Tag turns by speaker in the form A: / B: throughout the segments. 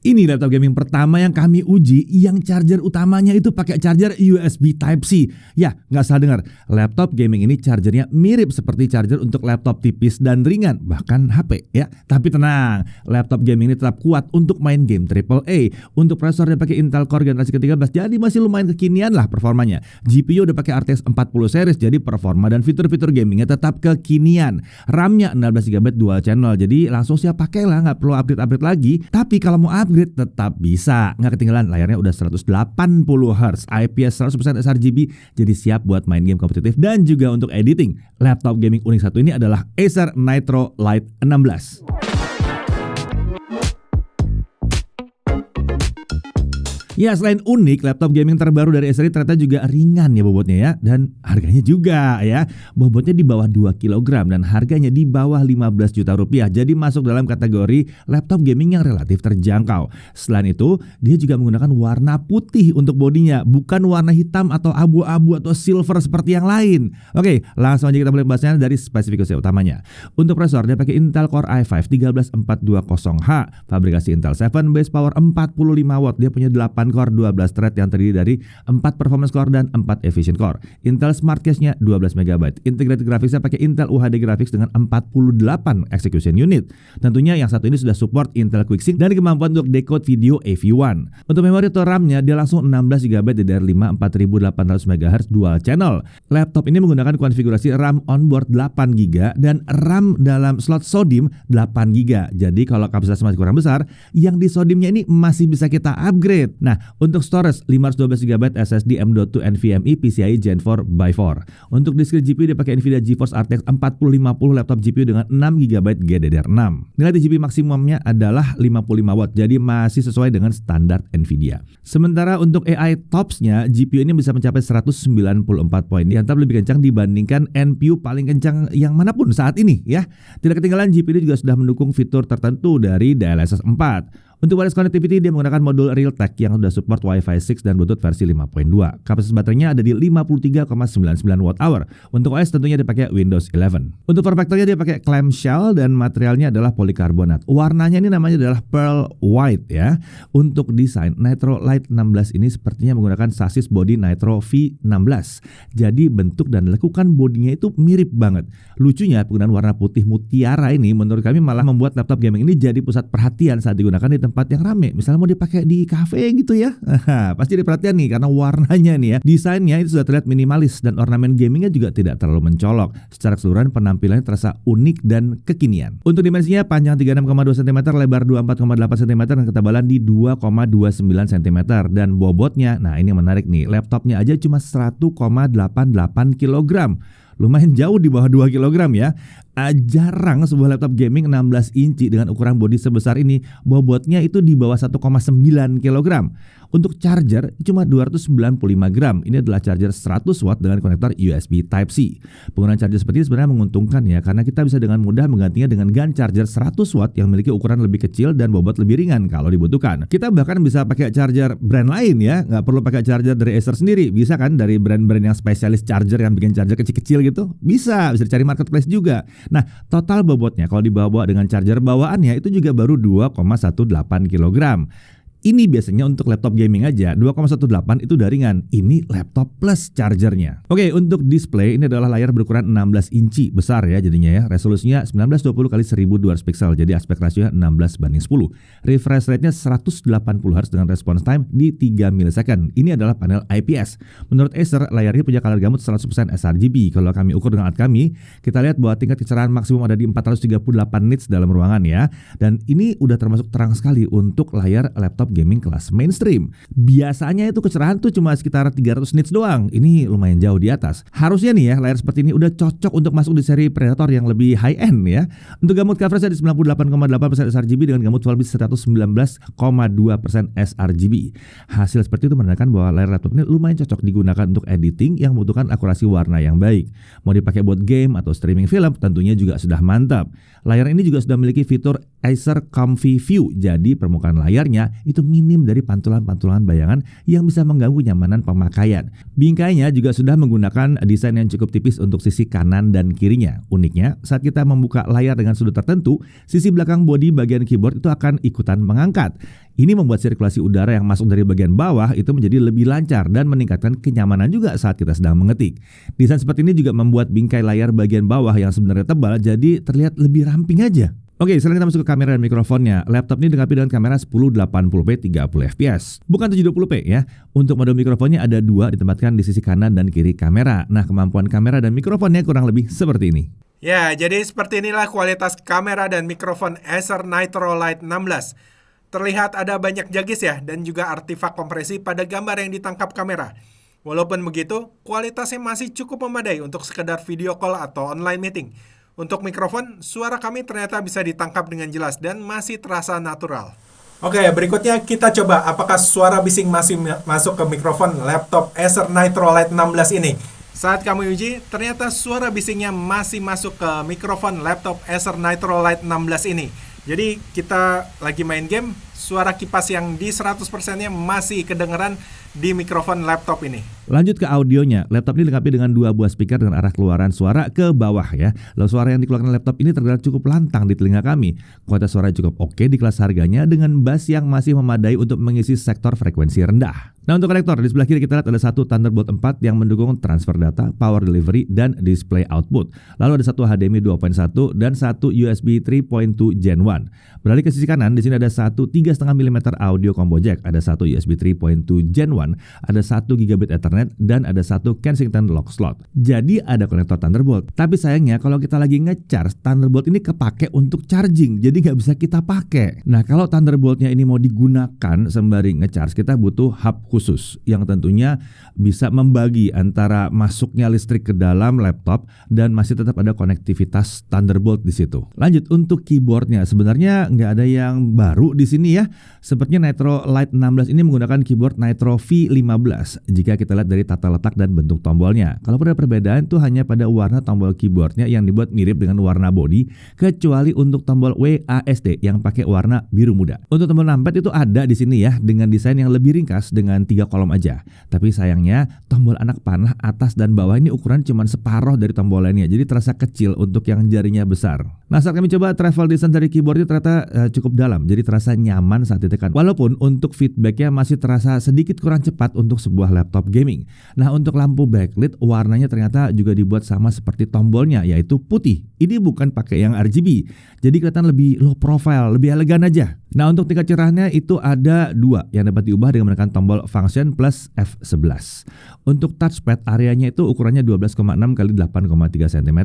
A: Ini laptop gaming pertama yang kami uji yang charger utamanya itu pakai charger USB Type-C. Ya, nggak salah dengar. Laptop gaming ini chargernya mirip seperti charger untuk laptop tipis dan ringan, bahkan HP ya. Tapi tenang, laptop gaming ini tetap kuat untuk main game AAA. Untuk prosesor dia pakai Intel Core generasi ke-13, jadi masih lumayan kekinian lah performanya. GPU udah pakai RTX 40 series, jadi performa dan fitur-fitur gamingnya tetap kekinian. RAM-nya 16GB dual channel, jadi langsung siap pakai lah, nggak perlu upgrade-upgrade lagi. Tapi kalau mau upgrade tetap bisa, nggak ketinggalan. Layarnya udah 180Hz, IPS 100% sRGB, jadi siap buat main game kompetitif dan juga untuk editing. Laptop gaming unik satu ini adalah Acer Nitro Lite 16. Ya, selain unik, laptop gaming terbaru dari Acer ternyata juga ringan ya bobotnya ya, dan harganya juga ya. Bobotnya di bawah 2 kg dan harganya di bawah 15 juta rupiah. Jadi masuk dalam kategori laptop gaming yang relatif terjangkau. Selain itu, dia juga menggunakan warna putih untuk bodinya, bukan warna hitam atau abu-abu atau silver seperti yang lain. Oke, langsung aja kita mulai bahasnya dari spesifikasi utamanya. Untuk prosesor dia pakai Intel Core i5 13420H, fabrikasi Intel 7, base power 45 watt. Dia punya 8 core 12 thread yang terdiri dari 4 performance core dan 4 efficient core. Intel Smart Cache-nya 12MB. Integrated graphics-nya pakai Intel UHD Graphics dengan 48 execution unit. Tentunya yang satu ini sudah support Intel QuickSync dan kemampuan untuk decode video AV1. Untuk memori atau RAM-nya dia langsung 16GB DDR5 4800MHz dual channel. Laptop ini menggunakan konfigurasi RAM onboard 8GB dan RAM dalam slot SODIMM 8GB. Jadi kalau kapasitas masih kurang besar, yang di SODIMM-nya ini masih bisa kita upgrade. Nah, untuk storage 512GB SSD M.2 NVMe PCIe Gen 4x4. Untuk diskret GPU dia pakai Nvidia GeForce RTX 4050 laptop GPU dengan 6GB GDDR6. Nilai GPU maksimumnya adalah 55 watt, jadi masih sesuai dengan standar Nvidia. Sementara untuk AI TOPS-nya, GPU ini bisa mencapai 194 poin, yang tetap lebih kencang dibandingkan NPU paling kencang yang manapun saat ini ya. Tidak ketinggalan GPU ini juga sudah mendukung fitur tertentu dari DLSS 4. Untuk wireless connectivity dia menggunakan modul Realtek yang sudah support Wi-Fi 6 dan Bluetooth versi 5.2. Kapasitas baterainya ada di 53,99 Wh. Untuk OS tentunya dia pakai Windows 11. Untuk form factornya dia pakai clamshell dan materialnya adalah polikarbonat. Warnanya ini namanya adalah pearl white ya. Untuk desain Nitro Lite 16 ini sepertinya menggunakan sasis body Nitro V16. Jadi bentuk dan lekukan bodinya itu mirip banget. Lucunya penggunaan warna putih mutiara ini menurut kami malah membuat laptop gaming ini jadi pusat perhatian saat digunakan di tempat yang rame. Misalnya mau dipakai di cafe gitu ya. Pasti diperhatikan nih karena warnanya nih ya. Desainnya itu sudah terlihat minimalis dan ornamen gamingnya juga tidak terlalu mencolok. Secara keseluruhan penampilannya terasa unik dan kekinian. Untuk dimensinya panjang 36,2 cm, lebar 24,8 cm dan ketebalan di 2,29 cm dan bobotnya, nah ini menarik nih, laptopnya aja cuma 1,88 kg. Lumayan jauh di bawah 2 kg ya. Jarang sebuah laptop gaming 16 inci dengan ukuran bodi sebesar ini bobotnya itu di bawah 1,9 kg. Untuk charger cuma 295 gram. Ini adalah charger 100 watt dengan konektor USB Type-C. Penggunaan charger seperti ini sebenarnya menguntungkan ya, karena kita bisa dengan mudah menggantinya dengan gun charger 100 watt yang memiliki ukuran lebih kecil dan bobot lebih ringan kalau dibutuhkan. Kita bahkan bisa pakai charger brand lain ya, nggak perlu pakai charger dari Acer sendiri. Bisa kan dari brand-brand yang spesialis charger yang bikin charger kecil-kecil gitu? Bisa dicari marketplace juga. Nah, total bobotnya kalau dibawa dengan charger bawaannya itu juga baru 2,18 kg. Ini biasanya untuk laptop gaming aja 2,18 itu udah ringan. Ini laptop plus chargernya. Oke, untuk display ini adalah layar berukuran 16 inci besar ya jadinya ya. Resolusinya 1920x1200 pixel. Jadi aspek rasionya 16:10. Refresh rate-nya 180Hz dengan response time di 3 millisecond. Ini adalah panel IPS. Menurut Acer, layar ini punya color gamut 100% sRGB. Kalau kami ukur dengan alat kami, kita lihat bahwa tingkat kecerahan maksimum ada di 438 nits dalam ruangan ya. Dan ini udah termasuk terang sekali untuk layar laptop gaming kelas mainstream. Biasanya itu kecerahan tuh cuma sekitar 300 nits doang. Ini lumayan jauh di atas. Harusnya nih ya, layar seperti ini udah cocok untuk masuk di seri Predator yang lebih high end ya. Untuk gamut coverage di 98,8% sRGB dengan gamut Full HD 119,2% sRGB. Hasil seperti itu menandakan bahwa layar laptop ini lumayan cocok digunakan untuk editing yang membutuhkan akurasi warna yang baik. Mau dipakai buat game atau streaming film tentunya juga sudah mantap. Layar ini juga sudah memiliki fitur Acer Comfy View. Jadi permukaan layarnya itu minim dari pantulan-pantulan bayangan yang bisa mengganggu nyamanan pemakaian. Bingkainya juga sudah menggunakan desain yang cukup tipis untuk sisi kanan dan kirinya. Uniknya, saat kita membuka layar dengan sudut tertentu, sisi belakang bodi bagian keyboard itu akan ikutan mengangkat. Ini membuat sirkulasi udara yang masuk dari bagian bawah itu menjadi lebih lancar dan meningkatkan kenyamanan juga saat kita sedang mengetik. Desain seperti ini juga membuat bingkai layar bagian bawah yang sebenarnya tebal jadi terlihat lebih ramping aja. Oke, sekarang kita masuk ke kamera dan mikrofonnya. Laptop ini dilengkapi dengan kamera 1080p 30fps, bukan 720p ya. Untuk mode mikrofonnya ada dua ditempatkan di sisi kanan dan kiri kamera. Nah, kemampuan kamera dan mikrofonnya kurang lebih seperti ini.
B: Ya, jadi seperti inilah kualitas kamera dan mikrofon Acer Nitro Lite 16. Terlihat ada banyak jagis ya, dan juga artefak kompresi pada gambar yang ditangkap kamera. Walaupun begitu, kualitasnya masih cukup memadai untuk sekedar video call atau online meeting. Untuk mikrofon, suara kami ternyata bisa ditangkap dengan jelas dan masih terasa natural. Oke, berikutnya kita coba apakah suara bising masih masuk ke mikrofon laptop Acer Nitro Lite 16 ini. Saat kami uji, ternyata suara bisingnya masih masuk ke mikrofon laptop Acer Nitro Lite 16 ini. Jadi kita lagi main game, suara kipas yang di 100%-nya masih kedengeran di mikrofon laptop ini.
A: Lanjut ke audionya, laptop ini dilengkapi dengan dua buah speaker dengan arah keluaran suara ke bawah ya. Lalu suara yang dikeluarkan laptop ini terdengar cukup lantang di telinga kami. Kualitas suara cukup oke di kelas harganya dengan bass yang masih memadai untuk mengisi sektor frekuensi rendah. Nah, untuk konektor di sebelah kiri kita lihat ada satu Thunderbolt 4 yang mendukung transfer data, power delivery, dan display output. Lalu ada satu HDMI 2.1 dan satu USB 3.2 Gen 1. Beralih ke sisi kanan, di sini ada satu 3,5 mm audio combo jack, ada satu USB 3.2 Gen 1, ada 1 GB Ethernet, dan ada satu Kensington lock slot. Jadi ada konektor Thunderbolt. Tapi sayangnya kalau kita lagi nge-charge, Thunderbolt ini kepake untuk charging, jadi nggak bisa kita pakai. Nah, kalau Thunderboltnya ini mau digunakan sembari nge-charge, kita butuh hub khusus yang tentunya bisa membagi antara masuknya listrik ke dalam laptop dan masih tetap ada konektivitas Thunderbolt di situ. Lanjut untuk keyboardnya, sebenarnya nggak ada yang baru di sini ya. Sepertinya Nitro Lite 16 ini menggunakan keyboard Nitro V15 jika kita lihat dari tata letak dan bentuk tombolnya. Kalau ada perbedaan itu hanya pada warna tombol keyboardnya yang dibuat mirip dengan warna body, kecuali untuk tombol WASD yang pakai warna biru muda. Untuk tombol numpad itu ada di sini ya dengan desain yang lebih ringkas dengan 3 kolom aja. Tapi sayangnya tombol anak panah atas dan bawah ini ukuran cuma separuh dari tombol lainnya, jadi terasa kecil untuk yang jarinya besar. Nah, saat kami coba travel distance dari keyboardnya ternyata cukup dalam, jadi terasa nyaman saat ditekan. Walaupun untuk feedbacknya masih terasa sedikit kurang cepat untuk sebuah laptop gaming. Nah, untuk lampu backlit warnanya ternyata juga dibuat sama seperti tombolnya, yaitu putih. Ini bukan pakai yang RGB, jadi kelihatan lebih low profile, lebih elegan aja. Nah, untuk tingkat cerahnya itu ada 2 yang dapat diubah dengan menekan tombol function plus F11. Untuk touchpad areanya itu ukurannya 12,6 x 8,3 cm.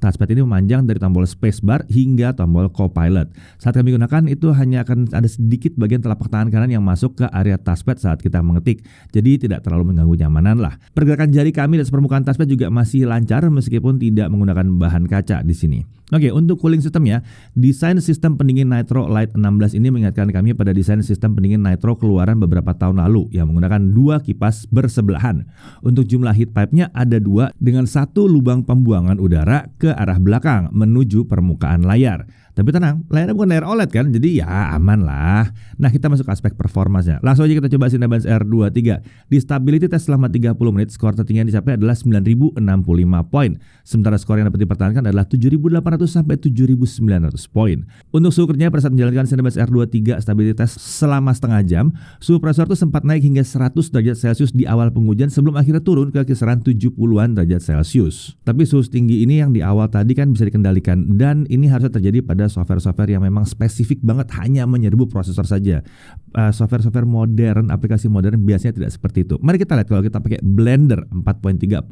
A: Touchpad ini memanjang dari tombol spacebar hingga tombol copilot. Saat kami gunakan itu hanya akan ada sedikit bagian telapak tangan kanan yang masuk ke area touchpad saat kita mengetik. Jadi tidak terlalu mengganggu nyamanan lah. Pergerakan jari kami dan permukaan touchpad juga masih lancar meskipun tidak menggunakan bahan kaca di sini. Oke, untuk cooling systemnya, desain sistem pendingin Nitro Lite 16 ini mengingatkan kami pada desain sistem pendingin Nitro keluaran beberapa tahun lalu yang menggunakan 2 kipas bersebelahan. Untuk jumlah heat pipe-nya ada 2 dengan 1 lubang pembuangan udara ke arah belakang menuju permukaan layar. Tapi tenang, layarnya bukan layar OLED kan, jadi ya aman lah. Nah, kita masuk ke aspek performanya. Langsung aja kita coba Cinebench R23. Di stability test selama 30 menit, skor tertinggi yang dicapai adalah 9.065 poin. Sementara skor yang dapat dipertahankan adalah 7.800 sampai 7.900 poin. Untuk suhu kerja pada saat menjalankan Cinebench R23 stability test selama setengah jam, suhu prosesor itu sempat naik hingga 100 derajat Celcius di awal pengujian sebelum akhirnya turun ke kisaran 70-an derajat Celcius. Tapi suhu tinggi ini yang di awal tadi kan bisa dikendalikan, dan ini harusnya terjadi pada software-software yang memang spesifik banget hanya menyerbu prosesor saja. Software-software modern, aplikasi modern biasanya tidak seperti itu. Mari kita lihat kalau kita pakai Blender 4.3.2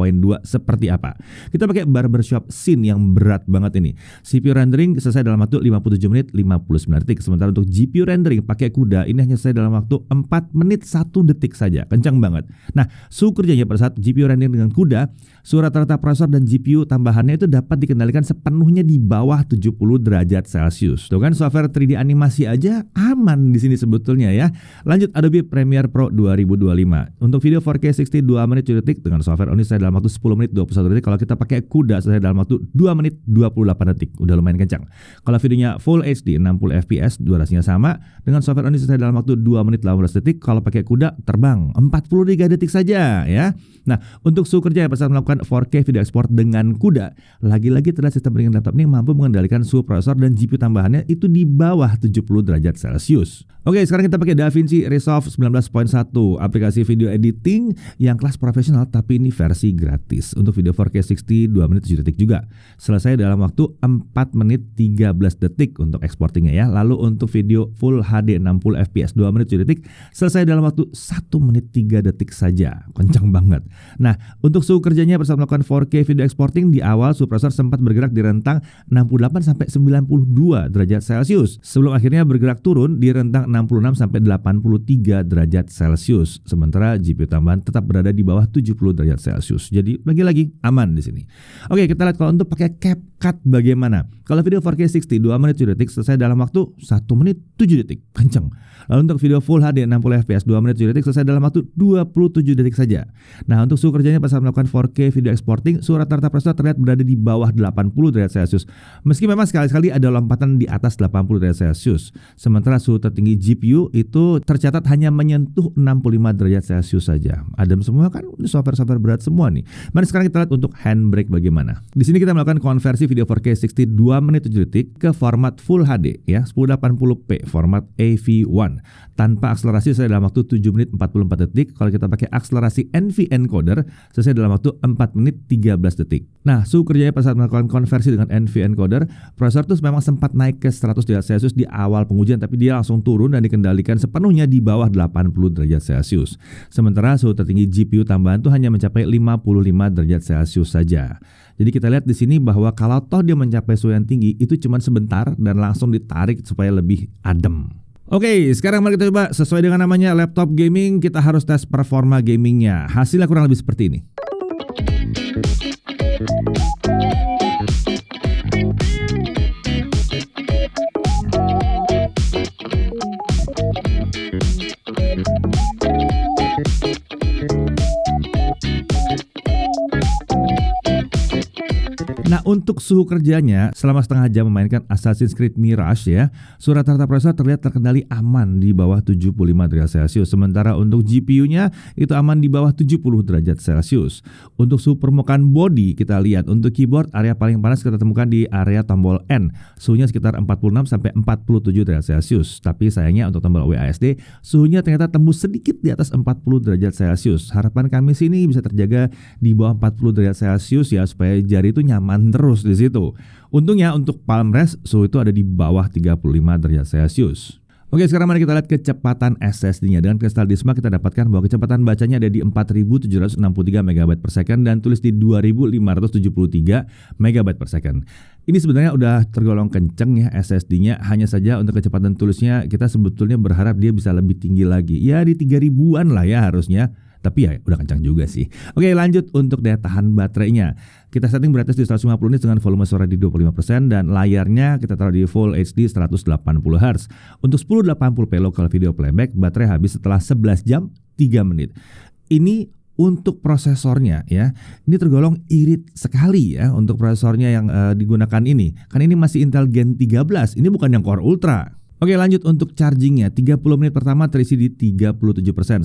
A: seperti apa. Kita pakai barbershop scene yang berat banget ini. CPU rendering selesai dalam waktu 57 menit 59 detik. Sementara untuk GPU rendering pakai CUDA ini hanya selesai dalam waktu 4 menit 1 detik saja. Kencang banget. Nah, suhu kerjanya pada saat GPU rendering dengan CUDA, suhu rata-rata prosesor dan GPU tambahannya itu dapat dikendalikan sepenuhnya di bawah 70 derajat derajat Celcius. Tuh kan software 3D animasi aja aman di sini sebetulnya ya. Lanjut Adobe Premiere Pro 2025. Untuk video 4K 60 2 menit 7 detik dengan software Onyx selesai dalam waktu 10 menit 21 detik. Kalau kita pakai CUDA selesai dalam waktu 2 menit 28 detik. Udah lumayan kencang. Kalau videonya Full HD 60 fps durasinya sama dengan software Onyx selesai dalam waktu 2 menit 18 detik. Kalau pakai CUDA terbang 43 detik saja ya. Nah, untuk suhu kerja yang bisa melakukan 4K video export dengan CUDA, lagi-lagi terlihat sistem ringan laptop ini mampu mengendalikan suhu prosesor dan GPU tambahannya itu di bawah 70 derajat Celcius. Oke, sekarang kita pakai DaVinci Resolve 19.1, aplikasi video editing yang kelas profesional tapi ini versi gratis. Untuk video 4K 60 2 menit 7 detik juga. Selesai dalam waktu 4 menit 13 detik untuk exportingnya ya. Lalu untuk video Full HD 60 fps 2 menit 7 detik selesai dalam waktu 1 menit 3 detik saja. Kencang banget. Nah, untuk suhu kerjanya bersama melakukan 4K video exporting di awal suhu prosesor sempat bergerak di rentang 68 sampai 92 derajat Celcius sebelum akhirnya bergerak turun di rentang 66 sampai 83 derajat Celcius. Sementara GPU tambahan tetap berada di bawah 70 derajat Celcius. Jadi lagi-lagi aman di sini. Oke, kita lihat kalau untuk pakai CapCut bagaimana. Kalau video 4K 60 2 menit 7 detik selesai dalam waktu 1 menit 7 detik. Kenceng. Lalu untuk video Full HD 60 fps 2 menit 7 detik selesai dalam waktu 27 detik saja. Nah, untuk suhu kerjanya pas melakukan 4K video exporting, suhu rata-rata prosesor terlihat berada di bawah 80 derajat Celcius. Meski memang sekali-sekali ada lompatan di atas 80 derajat Celcius. Sementara suhu tertinggi GPU itu tercatat hanya menyentuh 65 derajat Celcius saja. Adem semua kan, ini software-software berat semua nih. Mari sekarang kita lihat untuk handbrake bagaimana. Di sini kita melakukan konversi video 4K 60 2 menit 7 detik ke format Full HD ya, 1080p format AV1 tanpa akselerasi selesai dalam waktu 7 menit 44 detik. Kalau kita pakai akselerasi NV encoder selesai dalam waktu 4 menit 13 detik. Nah, suhu kerjanya pas saat melakukan konversi dengan NV encoder, prosesor tuh memang sempat naik ke 100 derajat Celcius di awal pengujian, tapi dia langsung turun dan dikendalikan sepenuhnya di bawah 80 derajat Celcius. Sementara suhu tertinggi GPU tambahan tuh hanya mencapai 55 derajat Celcius saja. Jadi kita lihat di sini bahwa kalau toh dia mencapai suhu yang tinggi itu cuma sebentar dan langsung ditarik supaya lebih adem. Oke, sekarang mari kita coba sesuai dengan namanya laptop gaming, kita harus tes performa gamingnya. Hasilnya kurang lebih seperti ini. Nah, untuk suhu kerjanya selama setengah jam memainkan Assassin's Creed Mirage ya, suhu rata-rata prosesor terlihat terkendali aman di bawah 75 derajat Celcius. Sementara untuk GPU-nya itu aman di bawah 70 derajat Celcius. Untuk suhu permukaan body kita lihat, untuk keyboard area paling panas kita temukan di area tombol N. Suhunya sekitar 46 sampai 47 derajat Celcius. Tapi sayangnya untuk tombol WASD suhunya ternyata tembus sedikit di atas 40 derajat Celcius. Harapan kami sini bisa terjaga di bawah 40 derajat Celcius ya, supaya jari itu nyaman terus di situ. Untungnya untuk palm rest suhu itu ada di bawah 35 derajat Celcius. Oke, sekarang mari kita lihat kecepatan SSD-nya. Dengan kristal Disma kita dapatkan bahwa kecepatan bacanya ada di 4763 MB per second dan tulis di 2573 MB per second. Ini sebenarnya udah tergolong kenceng ya SSD-nya, hanya saja untuk kecepatan tulisnya kita sebetulnya berharap dia bisa lebih tinggi lagi. Ya di 3000-an lah ya harusnya. Tapi ya udah kencang juga sih. Oke, lanjut untuk daya tahan baterainya. Kita setting beratas di 150 nits dengan volume suara di 25% dan layarnya kita taruh di Full HD 180 Hz. Untuk 1080p local video playback, baterai habis setelah 11 jam 3 menit. Ini untuk prosesornya ya, ini tergolong irit sekali ya untuk prosesornya yang digunakan ini. Kan ini masih Intel Gen 13, ini bukan yang Core Ultra. Oke, lanjut untuk chargingnya. 30 menit pertama terisi di 37%,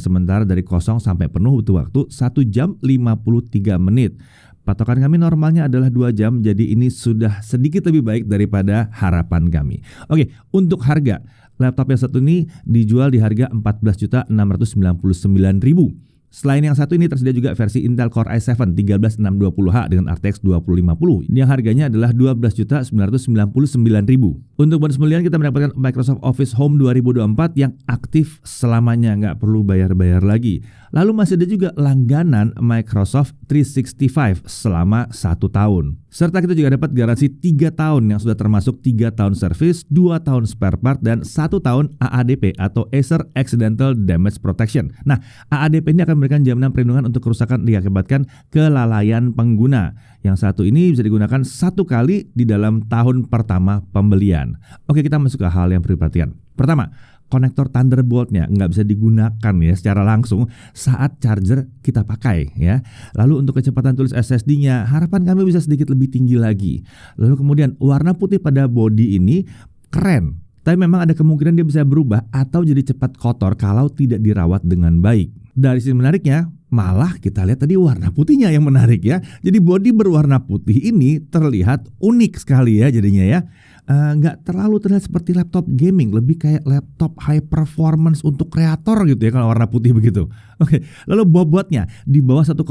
A: sementara dari kosong sampai penuh butuh waktu 1 jam 53 menit. Patokan kami normalnya adalah 2 jam, jadi ini sudah sedikit lebih baik daripada harapan kami. Oke, untuk harga, laptop yang satu ini dijual di harga 14.699.000. Selain yang satu ini tersedia juga versi Intel Core i7 13620H dengan RTX 2050 yang harganya adalah 12.999.000. Untuk bonus pembelian kita mendapatkan Microsoft Office Home 2024 yang aktif selamanya, nggak perlu bayar-bayar lagi. Lalu masih ada juga langganan Microsoft 365 selama 1 tahun. Serta kita juga dapat garansi 3 tahun yang sudah termasuk 3 tahun service, 2 tahun spare part, dan 1 tahun AADP atau Acer Accidental Damage Protection. Nah, AADP ini akan memberikan jaminan perlindungan untuk kerusakan diakibatkan kelalaian pengguna. Yang satu ini bisa digunakan 1 kali di dalam tahun pertama pembelian. Oke, kita masuk ke hal yang perlu diperhatikan. Pertama, konektor Thunderbolt-nya nggak bisa digunakan ya secara langsung saat charger kita pakai ya. Lalu untuk kecepatan tulis SSD-nya harapan kami bisa sedikit lebih tinggi lagi. Lalu kemudian warna putih pada bodi ini keren. Tapi memang ada kemungkinan dia bisa berubah atau jadi cepat kotor kalau tidak dirawat dengan baik. Dari sisi menariknya, malah kita lihat tadi warna putihnya yang menarik ya. Jadi bodi berwarna putih ini terlihat unik sekali ya jadinya ya. Nggak terlalu terlihat seperti laptop gaming, lebih kayak laptop high performance untuk kreator gitu ya kalau warna putih begitu. Oke, lalu bobotnya di bawah 1,9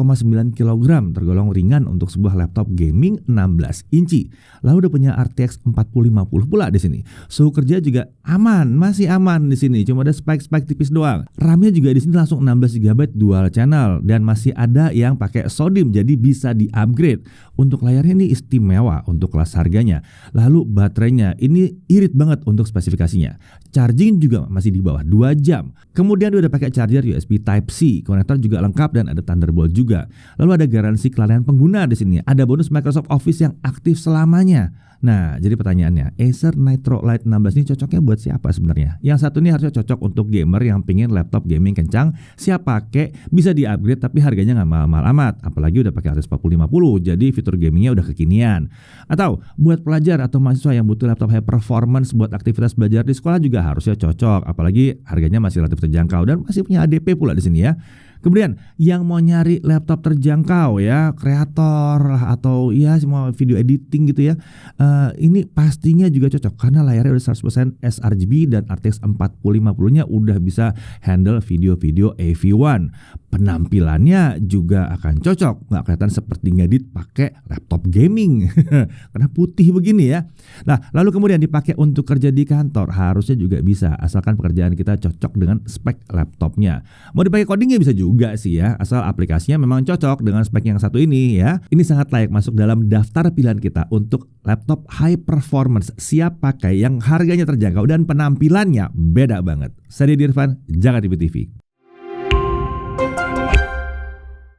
A: kg, tergolong ringan untuk sebuah laptop gaming 16 inci. Lalu udah punya RTX 4050 pula di sini. Suhu kerja juga aman, masih aman di sini, cuma ada spike-spike tipis doang. RAM-nya juga di sini langsung 16 GB dual channel dan masih ada yang pakai SODIMM, jadi bisa di-upgrade. Untuk layarnya ini istimewa untuk kelas harganya. Lalu baterainya ini irit banget untuk spesifikasinya. Charging juga masih di bawah 2 jam. Kemudian udah pakai charger USB Type-C, konektor juga lengkap dan ada Thunderbolt juga. Lalu ada garansi kelalaian pengguna di sini. Ada bonus Microsoft Office yang aktif selamanya. Nah, jadi pertanyaannya, Acer Nitro Lite 16 ini cocoknya buat siapa sebenarnya? Yang satu ini harusnya cocok untuk gamer yang pengen laptop gaming kencang, siap pakai, bisa di-upgrade tapi harganya nggak mahal-mahal amat. Apalagi udah pakai RTX 4050, jadi fitur gamingnya udah kekinian. Atau buat pelajar atau mahasiswa yang butuh laptop high performance buat aktivitas belajar di sekolah juga harusnya cocok. Apalagi harganya masih relatif terjangkau dan masih punya ADP pula di sini ya. Kemudian yang mau nyari laptop terjangkau ya, kreator lah atau ya semua video editing gitu ya, ini pastinya juga cocok karena layarnya udah 100% sRGB dan RTX 4050-nya udah bisa handle video-video AV1. Penampilannya juga akan cocok, nggak kelihatan seperti ngedit pakai laptop gaming karena putih begini ya. Nah, lalu kemudian dipakai untuk kerja di kantor harusnya juga bisa, asalkan pekerjaan kita cocok dengan spek laptopnya. Mau dipakai codingnya bisa juga sih ya, asal aplikasinya memang cocok dengan spek yang satu ini ya. Ini sangat layak masuk dalam daftar pilihan kita untuk laptop high performance siap pakai yang harganya terjangkau dan penampilannya beda banget. Saya Dirvan, Jakarta TV.